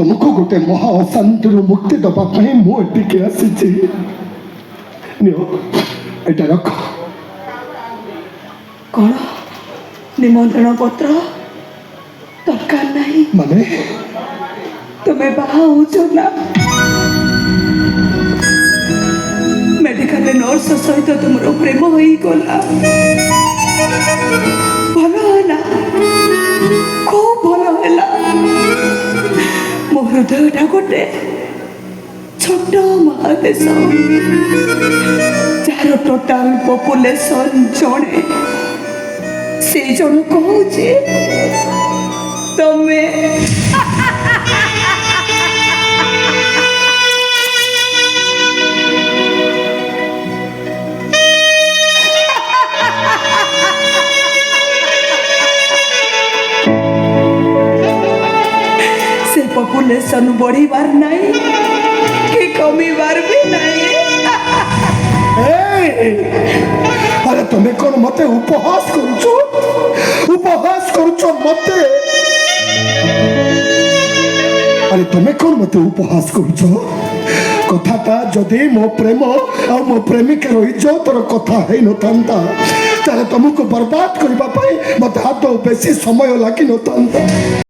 तुमको गोटे महा अशांति मुक्ति दवाई मुझे आसी एटा रख कौन निमंत्रण पत्र दरकार नहीं माने तुम्हें बाहा ना मेडिकल नर्स सहित तुम प्रेम हो गला भल है खूब भल है मो हृदयटा गोटे छोट महादेश जार टोटाल पपुलेशन जड़े से जन कहूचे तमें से पपुलेशन बढ़ीबार नहीं कि कमीबार भी नहीं। अरे तुम्हें कौन मते उपहास करुचो मते अरे तुम्हें कौन मते उपहास करुचो कथाटा जदि मो प्रेम आ मो प्रेमिकार इज्जतर कथा है न था तुमको बर्बाद करने मत हाथ बेसी समय लगी न था।